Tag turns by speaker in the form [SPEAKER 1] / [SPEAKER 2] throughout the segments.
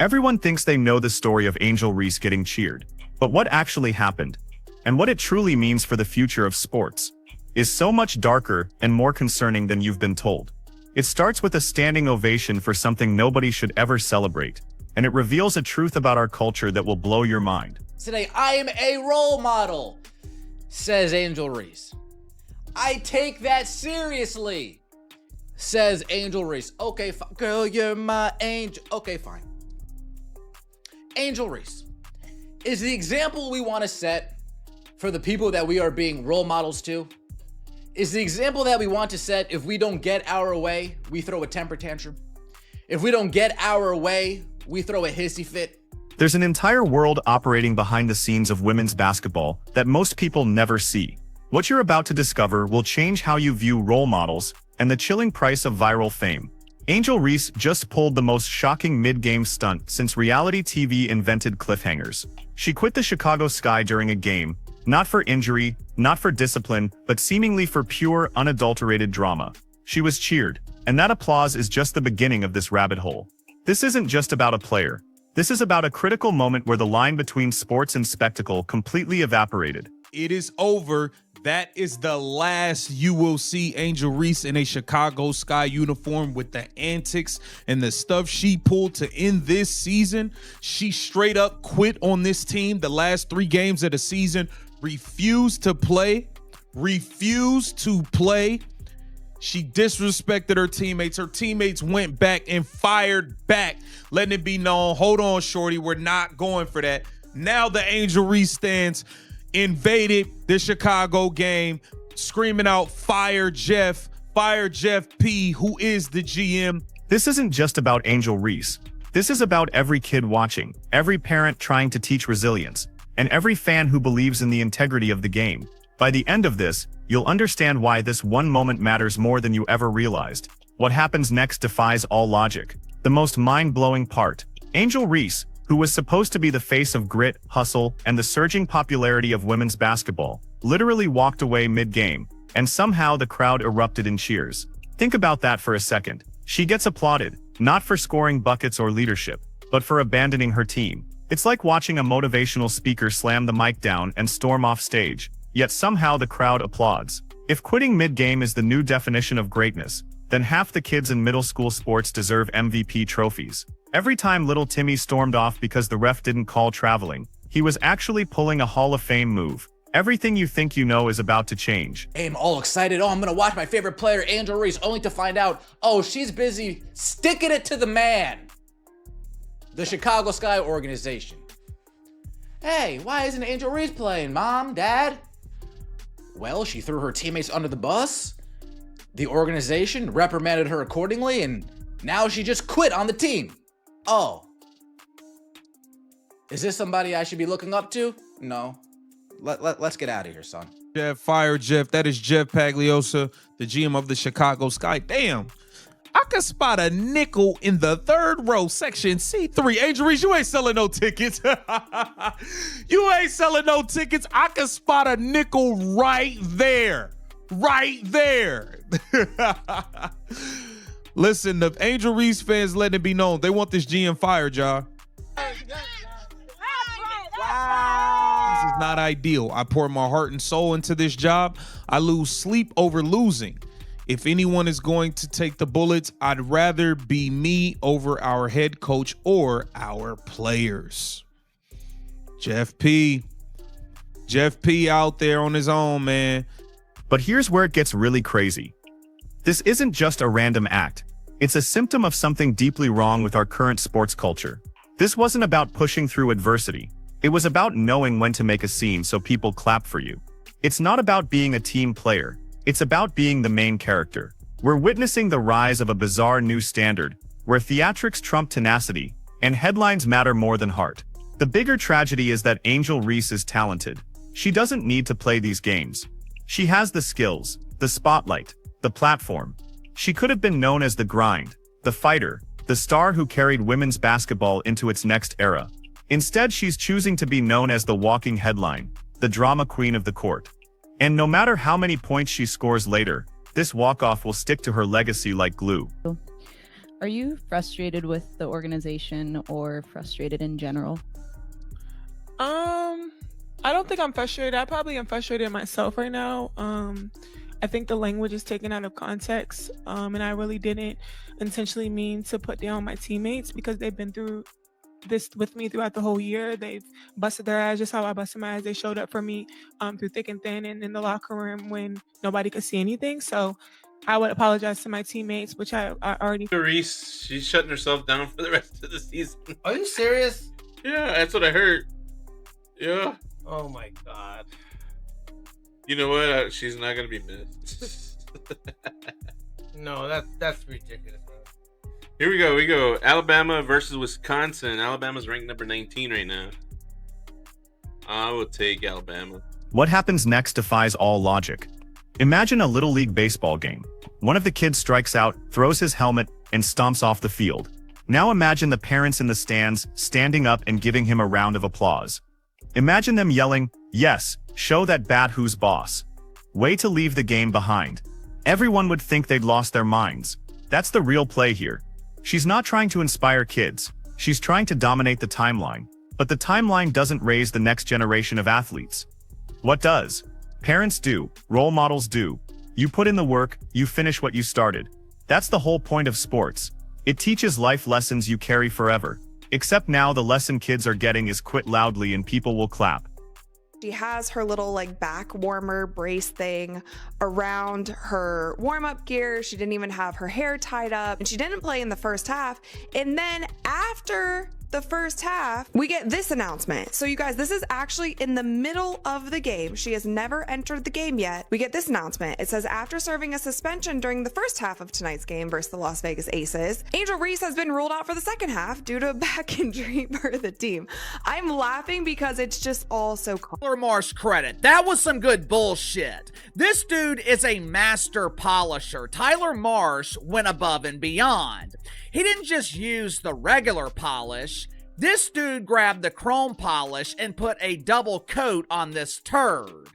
[SPEAKER 1] Everyone thinks they know the story of Angel Reese getting cheered. But what actually happened, and what it truly means for the future of sports, is so much darker and more concerning than you've been told. It starts with a standing ovation for something nobody should ever celebrate, and it reveals a truth about our culture that will blow your mind.
[SPEAKER 2] Today, I am a role model, says Angel Reese. I take that seriously, says Angel Reese. Okay, girl, you're my angel. Okay, fine. Angel Reese is the example we want to set for the people that we are being role models to. Is the example that we want to set. If we don't get our way, we throw a temper tantrum. If we don't get our way, we throw a hissy fit.
[SPEAKER 1] There's an entire world operating behind the scenes of women's basketball that most people never see. What you're about to discover will change how you view role models and the chilling price of viral fame. Angel Reese just pulled the most shocking mid-game stunt since reality TV invented cliffhangers. She quit the Chicago Sky during a game, not for injury, not for discipline, but seemingly for pure, unadulterated drama. She was cheered, and that applause is just the beginning of this rabbit hole. This isn't just about a player. This is about a critical moment where the line between sports and spectacle completely evaporated.
[SPEAKER 3] It is over. That is the last you will see Angel Reese in a Chicago Sky uniform with the antics and the stuff she pulled to end this season. She straight up quit on this team the last 3 games of the season, refused to play. She disrespected her teammates. Her teammates went back and fired back, letting it be known, hold on, shorty, we're not going for that. Now the Angel Reese stands invaded the Chicago game, screaming out, fire Jeff P, who is the GM.
[SPEAKER 1] This isn't just about Angel Reese. This is about every kid watching, every parent trying to teach resilience, and every fan who believes in the integrity of the game. By the end of this, you'll understand why this one moment matters more than you ever realized. What happens next defies all logic. The most mind-blowing part, Angel Reese, who was supposed to be the face of grit, hustle, and the surging popularity of women's basketball, literally walked away mid-game, and somehow the crowd erupted in cheers. Think about that for a second. She gets applauded, not for scoring buckets or leadership, but for abandoning her team. It's like watching a motivational speaker slam the mic down and storm off stage, yet somehow the crowd applauds. If quitting mid-game is the new definition of greatness, then half the kids in middle school sports deserve MVP trophies. Every time little Timmy stormed off because the ref didn't call traveling, he was actually pulling a Hall of Fame move. Everything you think you know is about to change.
[SPEAKER 2] Hey, I'm all excited. Oh, I'm gonna watch my favorite player, Angel Reese, only to find out, oh, she's busy sticking it to the man. The Chicago Sky organization. Hey, why isn't Angel Reese playing, Mom, Dad? Well, she threw her teammates under the bus. The organization reprimanded her accordingly, and now she just quit on the team. Oh. Is this somebody I should be looking up to? No. Let's get out of here, son.
[SPEAKER 3] Jeff, fire Jeff. That is Jeff Pagliosa, the GM of the Chicago Sky. Damn. I can spot a nickel in the 3rd row, section C3. Angel Reese, you ain't selling no tickets. You ain't selling no tickets. I can spot a nickel right there. Right there. Listen, the Angel Reese fans letting it be known, they want this GM fired, y'all. This is not ideal. I pour my heart and soul into this job. I lose sleep over losing. If anyone is going to take the bullets, I'd rather be me over our head coach or our players. Jeff P out there on his own, man.
[SPEAKER 1] But here's where it gets really crazy. This isn't just a random act. It's a symptom of something deeply wrong with our current sports culture. This wasn't about pushing through adversity. It was about knowing when to make a scene so people clap for you. It's not about being a team player. It's about being the main character. We're witnessing the rise of a bizarre new standard, where theatrics trump tenacity, and headlines matter more than heart. The bigger tragedy is that Angel Reese is talented. She doesn't need to play these games. She has the skills, the spotlight, the platform. She could have been known as the grind, the fighter, the star who carried women's basketball into its next era. Instead, she's choosing to be known as the walking headline, the drama queen of the court. And no matter how many points she scores later, this walk-off will stick to her legacy like glue.
[SPEAKER 4] Are you frustrated with the organization or frustrated in general?
[SPEAKER 5] I don't think I'm frustrated. I probably am frustrated myself right now. I think the language is taken out of context, and I really didn't intentionally mean to put down my teammates because they've been through this with me throughout the whole year. They've busted their ass just how I busted my ass. They showed up for me through thick and thin and in the locker room when nobody could see anything. So I would apologize to my teammates, which I already.
[SPEAKER 6] Reese, she's shutting herself down for the rest of the season.
[SPEAKER 2] Are you serious?
[SPEAKER 6] Yeah, that's what I heard. Yeah.
[SPEAKER 2] Oh my God.
[SPEAKER 6] You know what? She's not gonna be missed.
[SPEAKER 2] No, that's ridiculous.
[SPEAKER 6] Here we go. We go. Alabama versus Wisconsin. Alabama's ranked number 19 right now. I will take Alabama.
[SPEAKER 1] What happens next defies all logic. Imagine a Little League baseball game. One of the kids strikes out, throws his helmet, and stomps off the field. Now imagine the parents in the stands standing up and giving him a round of applause. Imagine them yelling, "Yes, show that bat who's boss." Way to leave the game behind. Everyone would think they'd lost their minds. That's the real play here. She's not trying to inspire kids. She's trying to dominate the timeline. But the timeline doesn't raise the next generation of athletes. What does? Parents do. Role models do. You put in the work, you finish what you started. That's the whole point of sports. It teaches life lessons you carry forever. Except now the lesson kids are getting is quit loudly and people will clap.
[SPEAKER 7] She has her little like back warmer brace thing around her warm-up gear. She didn't even have her hair tied up, and she didn't play in the first half. And then after the first half, we get this announcement. So you guys, this is actually in the middle of the game. She has never entered the game yet. We get this announcement. It says, after serving a suspension during the first half of tonight's game versus the Las Vegas Aces, Angel Reese has been ruled out for the second half due to a back injury for the team. I'm laughing because it's just all so cool.
[SPEAKER 8] Tyler Marsh credit. That was some good bullshit. This dude is a master polisher. Tyler Marsh went above and beyond. He didn't just use the regular polish. This dude grabbed the chrome polish and put a double coat on this turd.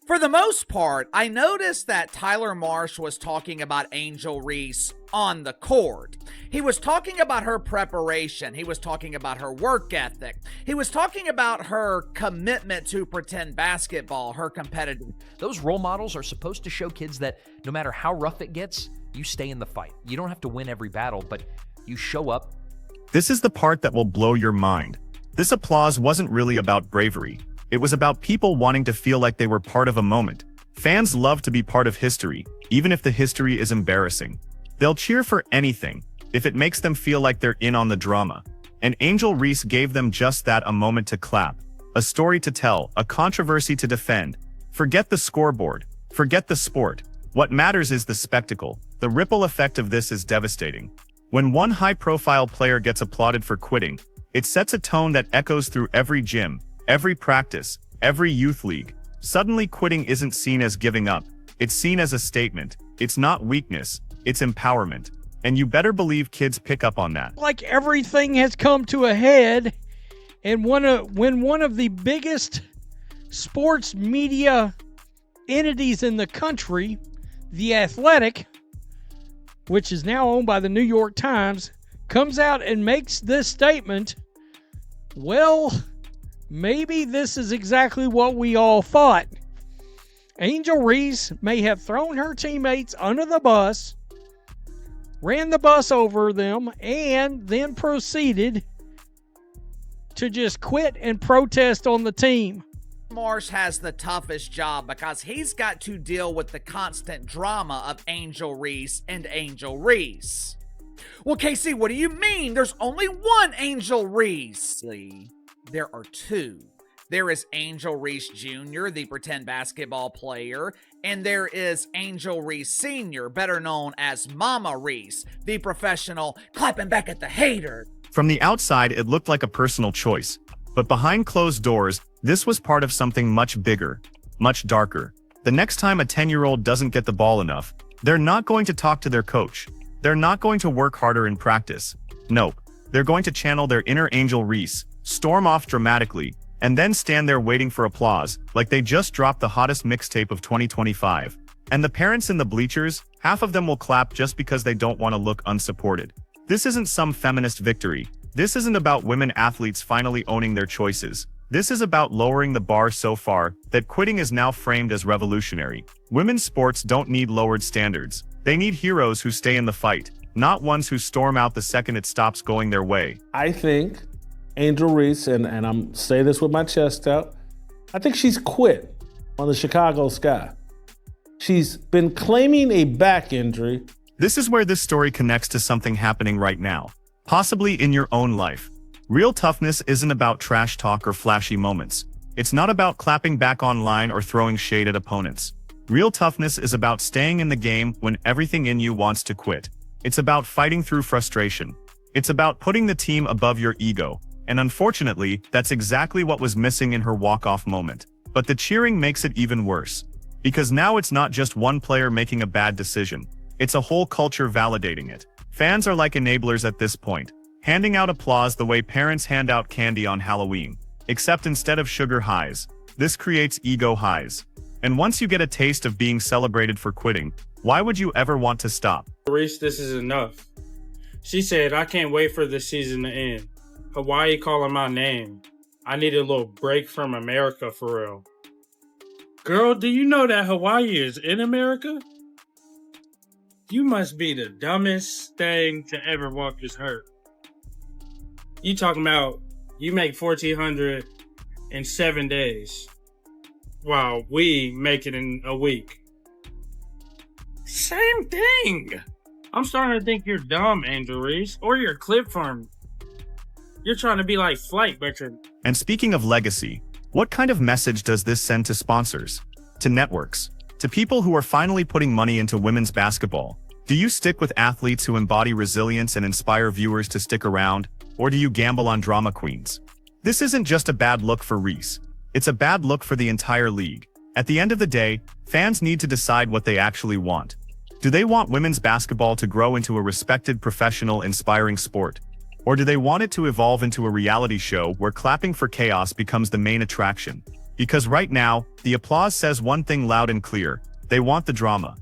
[SPEAKER 8] For the most part, I noticed that Tyler Marsh was talking about Angel Reese on the court. He was talking about her preparation. He was talking about her work ethic. He was talking about her commitment to pretend basketball, her competitive.
[SPEAKER 9] Those role models are supposed to show kids that no matter how rough it gets, you stay in the fight. You don't have to win every battle, but you show up.
[SPEAKER 1] This is the part that will blow your mind. This applause wasn't really about bravery. It was about people wanting to feel like they were part of a moment. Fans love to be part of history, even if the history is embarrassing. They'll cheer for anything, if it makes them feel like they're in on the drama. And Angel Reese gave them just that, a moment to clap, a story to tell, a controversy to defend. Forget the scoreboard. Forget the sport. What matters is the spectacle. The ripple effect of this is devastating. When one high-profile player gets applauded for quitting, it sets a tone that echoes through every gym, every practice, every youth league. Suddenly quitting isn't seen as giving up. It's seen as a statement. It's not weakness, it's empowerment. And you better believe kids pick up on that.
[SPEAKER 10] Like everything has come to a head, and when one of the biggest sports media entities in the country, The Athletic, which is now owned by the New York Times, comes out and makes this statement, well, maybe this is exactly what we all thought. Angel Reese may have thrown her teammates under the bus, ran the bus over them, and then proceeded to just quit and protest on the team.
[SPEAKER 8] Marsh has the toughest job because he's got to deal with the constant drama of Angel Reese and Angel Reese. Well, Casey, what do you mean? There's only one Angel Reese. There are two. There is Angel Reese Jr., the pretend basketball player, and there is Angel Reese Sr., better known as Mama Reese, the professional clapping back at the hater.
[SPEAKER 1] From the outside, it looked like a personal choice. But behind closed doors, this was part of something much bigger, much darker. The next time a 10-year-old doesn't get the ball enough, they're not going to talk to their coach. They're not going to work harder in practice. Nope. They're going to channel their inner Angel Reese, storm off dramatically, and then stand there waiting for applause, like they just dropped the hottest mixtape of 2025. And the parents in the bleachers, Half of them will clap just because they don't want to look unsupported. This isn't some feminist victory. This isn't about women athletes finally owning their choices. This is about lowering the bar so far that quitting is now framed as revolutionary. Women's sports don't need lowered standards. They need heroes who stay in the fight, not ones who storm out the second it stops going their way.
[SPEAKER 11] I think Angel Reese, and I'm saying this with my chest out, I think she's quit on the Chicago Sky. She's been claiming a back injury.
[SPEAKER 1] This is where this story connects to something happening right now, possibly in your own life. Real toughness isn't about trash talk or flashy moments. It's not about clapping back online or throwing shade at opponents. Real toughness is about staying in the game when everything in you wants to quit. It's about fighting through frustration. It's about putting the team above your ego. And unfortunately, that's exactly what was missing in her walk-off moment. But the cheering makes it even worse. Because now it's not just one player making a bad decision. It's a whole culture validating it. Fans are like enablers at this point, handing out applause the way parents hand out candy on Halloween. Except instead of sugar highs, this creates ego highs. And once you get a taste of being celebrated for quitting, why would you ever want to stop?
[SPEAKER 12] Reese, this is enough. She said, I can't wait for the season to end. Hawaii calling my name. I need a little break from America for real. Girl, do you know that Hawaii is in America? You must be the dumbest thing to ever walk this earth. You talking about you make $1,400 in 7 days, while we make it in a week. Same thing. I'm starting to think you're dumb, Angel Reese, or you're a clip farm. You're trying to be like Flight, but you're...
[SPEAKER 1] And speaking of legacy, what kind of message does this send to sponsors, to networks, to people who are finally putting money into women's basketball? Do you stick with athletes who embody resilience and inspire viewers to stick around, or do you gamble on drama queens? This isn't just a bad look for Reese. It's a bad look for the entire league. At the end of the day, fans need to decide what they actually want. Do they want women's basketball to grow into a respected, professional, inspiring sport? Or do they want it to evolve into a reality show where clapping for chaos becomes the main attraction? Because right now, the applause says one thing loud and clear: they want the drama.